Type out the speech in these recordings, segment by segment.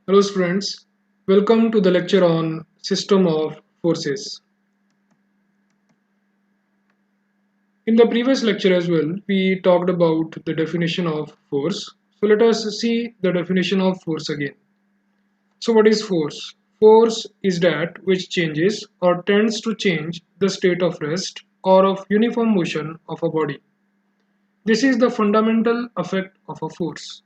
Hello students, welcome to the lecture on System of Forces. In the previous lecture as well, we talked about the definition of force. So let us see the definition of force again. So what is force? Force is that which changes or tends to change the state of rest or of uniform motion of a body. This is the fundamental effect of a force.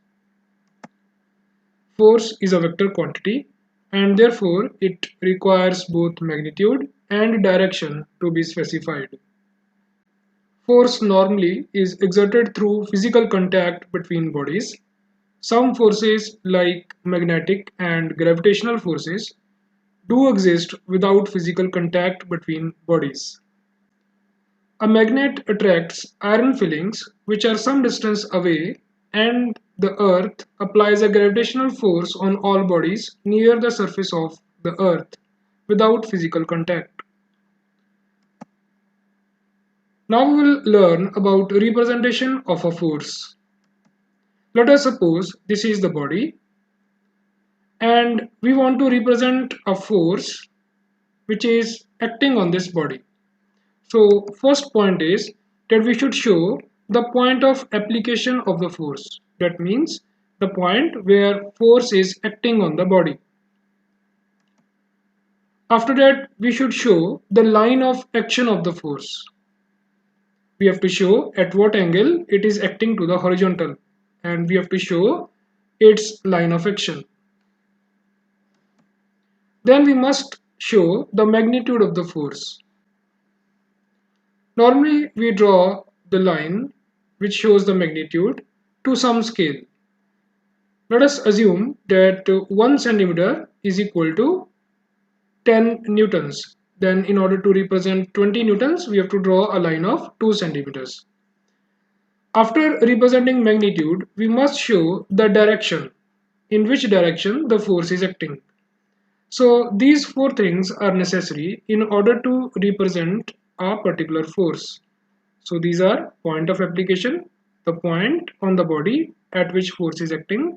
Force is a vector quantity and therefore it requires both magnitude and direction to be specified. Force normally is exerted through physical contact between bodies. Some forces like magnetic and gravitational forces do exist without physical contact between bodies. A magnet attracts iron filings which are some distance away, and the earth applies a gravitational force on all bodies near the surface of the earth without physical contact. Now we will learn about representation of a force. Let us suppose this is the body and we want to represent a force which is acting on this body. So first point is that we should show the point of application of the force. That means the point where force is acting on the body. After that, we should show the line of action of the force. We have to show at what angle it is acting to the horizontal, and we have to show its line of action. Then we must show the magnitude of the force. Normally, we draw the line which shows the magnitude to some scale. Let us assume that 1 centimeter is equal to 10 newtons. Then in order to represent 20 newtons, we have to draw a line of 2 centimeters. After representing magnitude, we must show the direction, in which direction the force is acting. So these four things are necessary in order to represent a particular force. So these are point of application, the point on the body at which force is acting,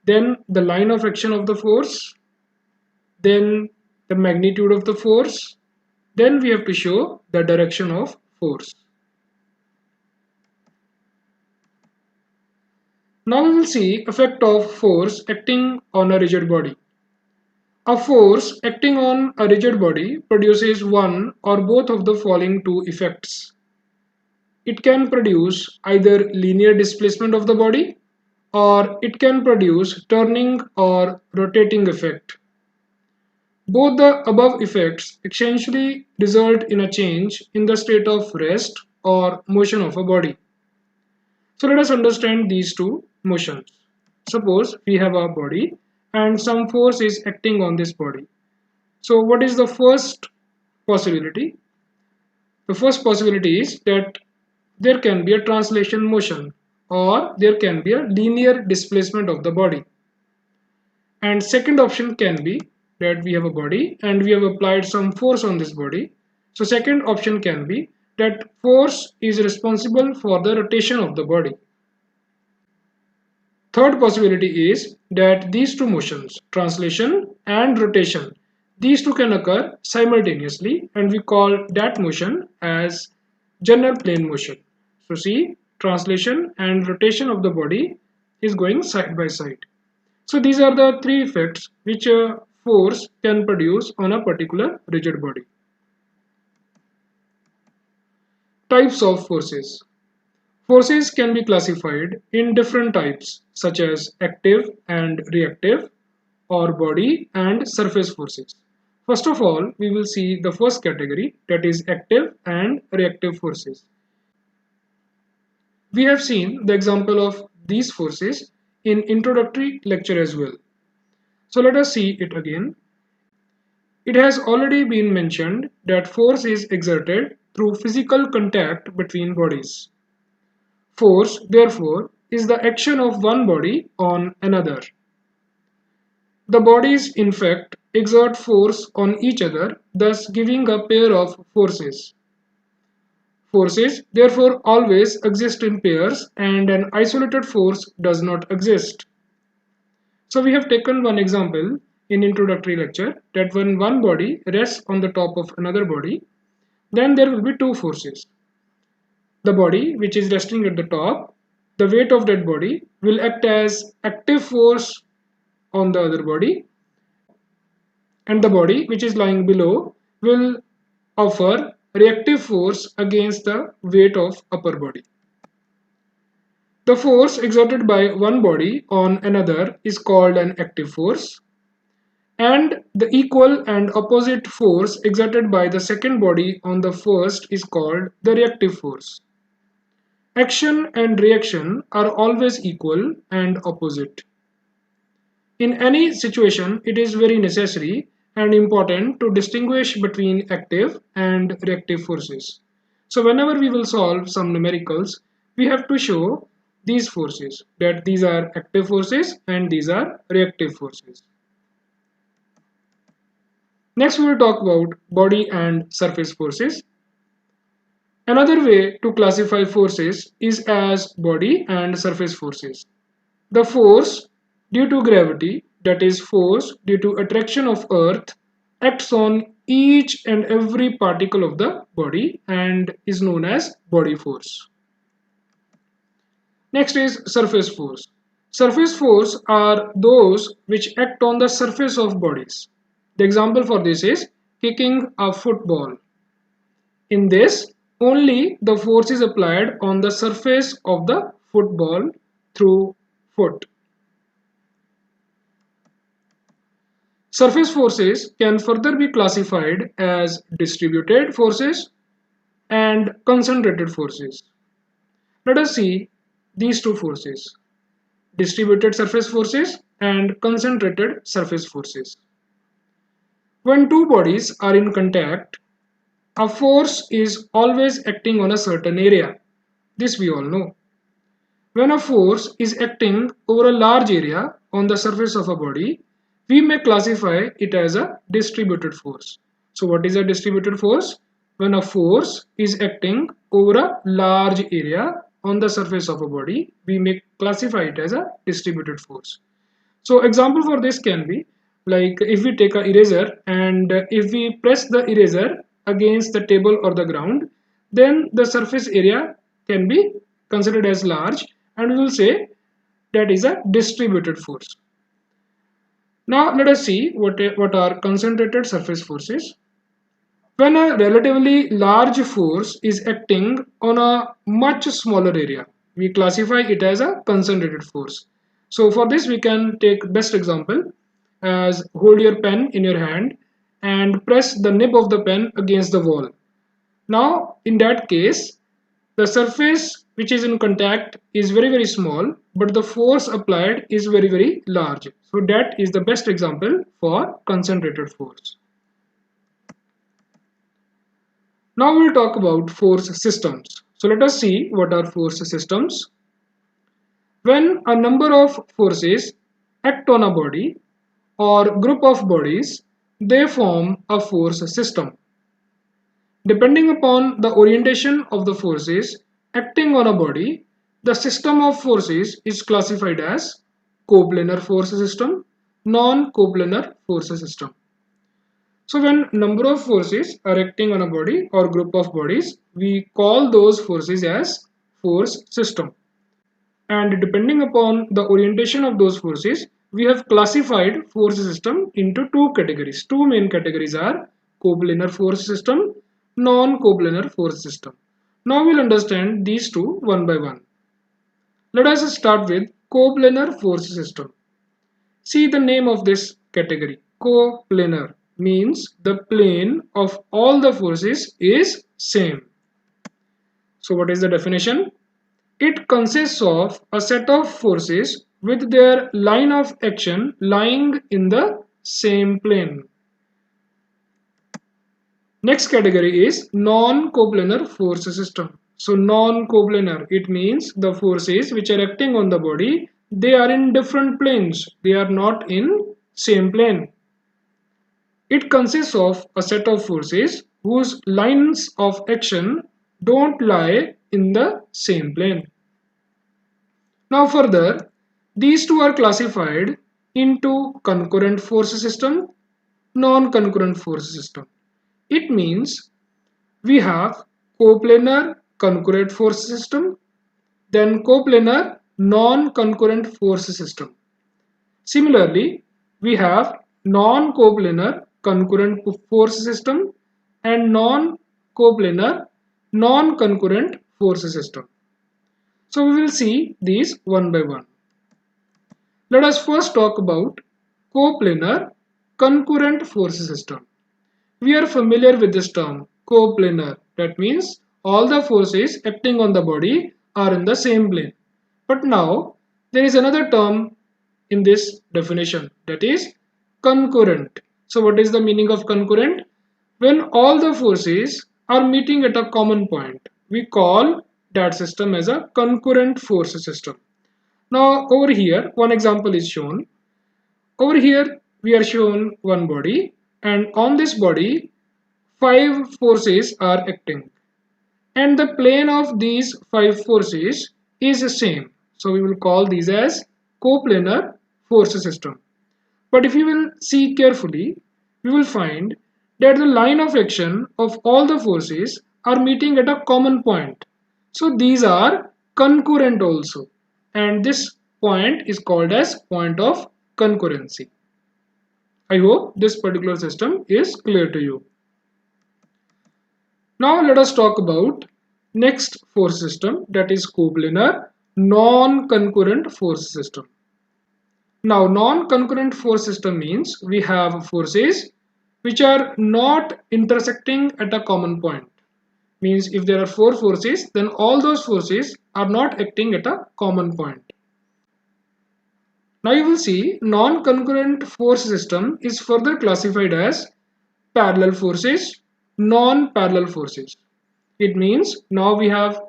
then the line of action of the force, then the magnitude of the force, then we have to show the direction of force. Now we will see effect of force acting on a rigid body. A force acting on a rigid body produces one or both of the following two effects. It can produce either linear displacement of the body or it can produce turning or rotating effect. Both the above effects essentially result in a change in the state of rest or motion of a body. So let us understand these two motions. Suppose we have a body and some force is acting on this body. So what is the first possibility? The first possibility is that there can be a translation motion or there can be a linear displacement of the body. And second option can be that we have a body and we have applied some force on this body. So second option can be that force is responsible for the rotation of the body. Third possibility is that these two motions, translation and rotation, these two can occur simultaneously and we call that motion as general plane motion. So see, translation and rotation of the body is going side by side. So these are the three effects which a force can produce on a particular rigid body. Types of forces. Forces can be classified in different types such as active and reactive or body and surface forces. First of all, we will see the first category, that is active and reactive forces. We have seen the example of these forces in introductory lecture as well. So let us see it again. It has already been mentioned that force is exerted through physical contact between bodies. Force, therefore, is the action of one body on another. The bodies, in fact, exert force on each other, thus giving a pair of forces. Forces, therefore, always exist in pairs and an isolated force does not exist. So we have taken one example in introductory lecture that when one body rests on the top of another body, then there will be two forces. The body which is resting at the top, the weight of that body will act as active force on the other body, and the body which is lying below will offer reactive force against the weight of upper body. The force exerted by one body on another is called an active force, and the equal and opposite force exerted by the second body on the first is called the reactive force. Action and reaction are always equal and opposite. In any situation, it is very necessary and important to distinguish between active and reactive forces. So whenever we will solve some numericals, we have to show these forces, that these are active forces and these are reactive forces. Next we will talk about body and surface forces. Another way to classify forces is as body and surface forces. The force due to gravity, that is force due to attraction of earth, acts on each and every particle of the body and is known as body force. Next is surface force. Surface force are those which act on the surface of bodies. The example for this is kicking a football. In this, only the force is applied on the surface of the football through foot. Surface forces can further be classified as distributed forces and concentrated forces. Let us see these two forces, distributed surface forces and concentrated surface forces. When two bodies are in contact, a force is always acting on a certain area. This we all know. When a force is acting over a large area on the surface of a body, we may classify it as a distributed force. So what is a distributed force? When a force is acting over a large area on the surface of a body, we may classify it as a distributed force. So example for this can be like if we take an eraser and if we press the eraser against the table or the ground, then the surface area can be considered as large and we will say that is a distributed force. Now let us see what are concentrated surface forces. When a relatively large force is acting on a much smaller area, we classify it as a concentrated force. So for this we can take best example as hold your pen in your hand and press the nib of the pen against the wall. Now in that case, the surface which is in contact is very small, but the force applied is very large. So that is the best example for concentrated force. Now we'll talk about force systems. So let us see what are force systems. When a number of forces act on a body or group of bodies, they form a force system. Depending upon the orientation of the forces acting on a body, the system of forces is classified as coplanar force system, non-coplanar force system. So when number of forces are acting on a body or group of bodies, we call those forces as force system. And depending upon the orientation of those forces, we have classified force system into two categories. Two main categories are coplanar force system, non-coplanar force system. Now we'll understand these two one by one. Let us start with coplanar force system. See the name of this category. Coplanar means the plane of all the forces is same. So what is the definition? It consists of a set of forces with their line of action lying in the same plane. Next category is non-coplanar force system. So non-coplanar, it means the forces which are acting on the body, they are in different planes. They are not in same plane. It consists of a set of forces whose lines of action don't lie in the same plane. Now further, these two are classified into concurrent force system, non-concurrent force system. It means we have coplanar concurrent force system, then coplanar non-concurrent force system. Similarly, we have non-coplanar concurrent force system and non-coplanar non-concurrent force system. So we will see these one by one. Let us first talk about coplanar concurrent force system. We are familiar with this term, coplanar. That means all the forces acting on the body are in the same plane. But now there is another term in this definition, that is concurrent. So what is the meaning of concurrent? When all the forces are meeting at a common point, we call that system as a concurrent force system. Now over here one example is shown. Over here we are shown one body, and on this body five forces are acting, and the plane of these five forces is the same. So we will call these as coplanar force system. But if you will see carefully, we will find that the line of action of all the forces are meeting at a common point. So these are concurrent also, and this point is called as point of concurrency. I hope this particular system is clear to you. Now let us talk about next force system, that is coplanar non-concurrent force system. Now non-concurrent force system means we have forces which are not intersecting at a common point. Means if there are four forces, then all those forces are not acting at a common point. Now you will see non-concurrent force system is further classified as parallel forces, non-parallel forces. It means now we have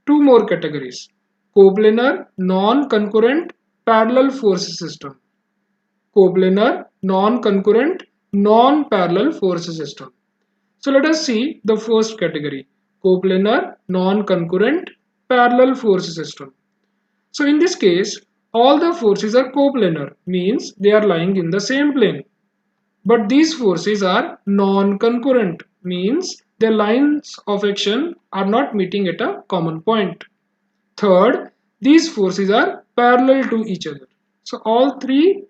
two more categories: coplanar non-concurrent parallel force system, coplanar non-concurrent non-parallel force system. So let us see the first category, coplanar non-concurrent parallel force system. So in this case, all the forces are coplanar, means they are lying in the same plane. But these forces are non-concurrent, means their lines of action are not meeting at a common point. Third, these forces are parallel to each other. So all three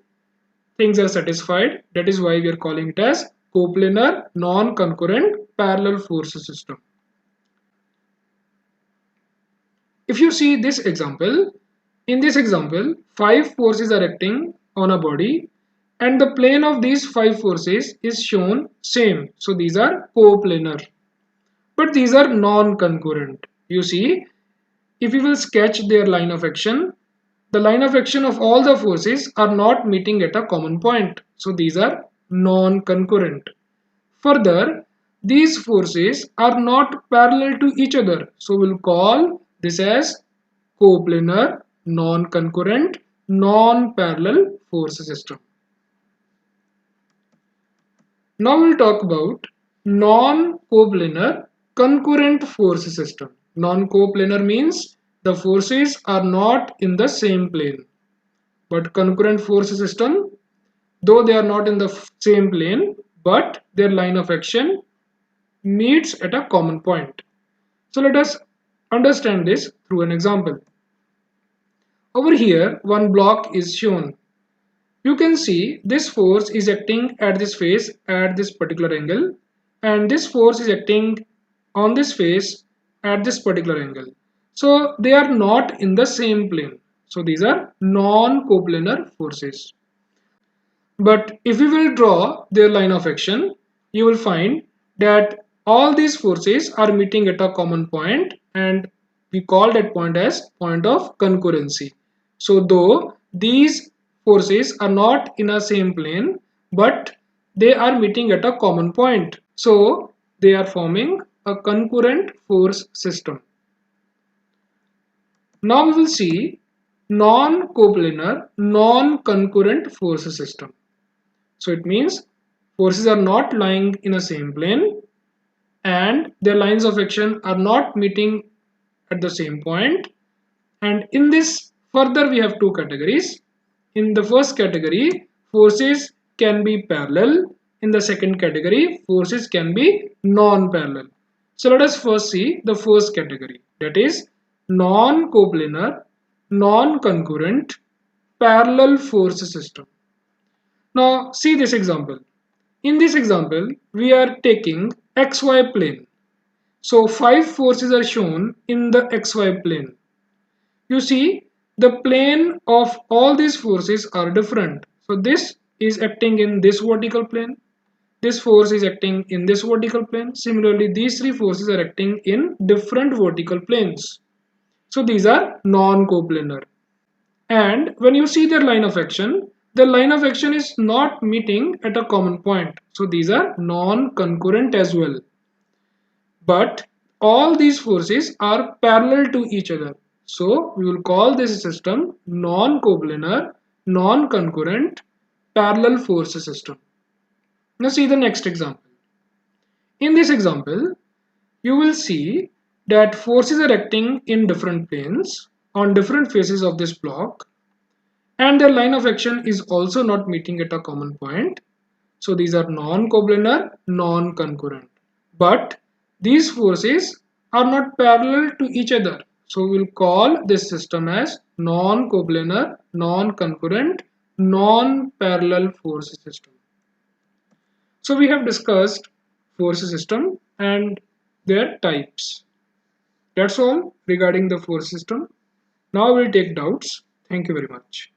things are satisfied. That is why we are calling it as coplanar non-concurrent parallel force system. If you see this example, in this example, five forces are acting on a body, and the plane of these five forces is shown same. So these are coplanar, but these are non-concurrent. You see, if you will sketch their line of action, the line of action of all the forces are not meeting at a common point. So these are non-concurrent. Further, these forces are not parallel to each other. So we'll call this as coplanar non-concurrent non-parallel force system. Now we'll talk about non-coplanar concurrent force system. Non-coplanar means the forces are not in the same plane. But concurrent force system, though they are not in the same plane, but their line of action meets at a common point. So let us understand this through an example. Over here, one block is shown. You can see this force is acting at this face at this particular angle, and this force is acting on this face at this particular angle. So they are not in the same plane. So these are non-coplanar forces. But if we will draw their line of action, you will find that all these forces are meeting at a common point, and we call that point as point of concurrency. So though these forces are not in a same plane, but they are meeting at a common point. So they are forming a concurrent force system. Now we will see non-coplanar non-concurrent force system. So it means forces are not lying in a same plane, and their lines of action are not meeting at the same point. And in this further we have two categories: In the first category, forces can be parallel. In the second category, forces can be non-parallel. So let us first see the first category, that is non-coplanar, non-concurrent, parallel force system. Now see this example. In this example, we are taking XY plane. So 5 forces are shown in the XY plane. You see, the plane of all these forces are different. So this is acting in this vertical plane. This force is acting in this vertical plane. Similarly, these three forces are acting in different vertical planes. So these are non-coplanar. And when you see their line of action, the line of action is not meeting at a common point. So these are non-concurrent as well. But all these forces are parallel to each other. So we will call this system non-coplanar, non-concurrent, parallel force system. Now see the next example. In this example, you will see that forces are acting in different planes on different faces of this block, and their line of action is also not meeting at a common point. So these are non-coplanar, non-concurrent. But these forces are not parallel to each other. So we'll call this system as non-coplanar, non-concurrent, non-parallel force system. So we have discussed force system and their types. That's all regarding the force system. Now we'll take doubts. Thank you very much.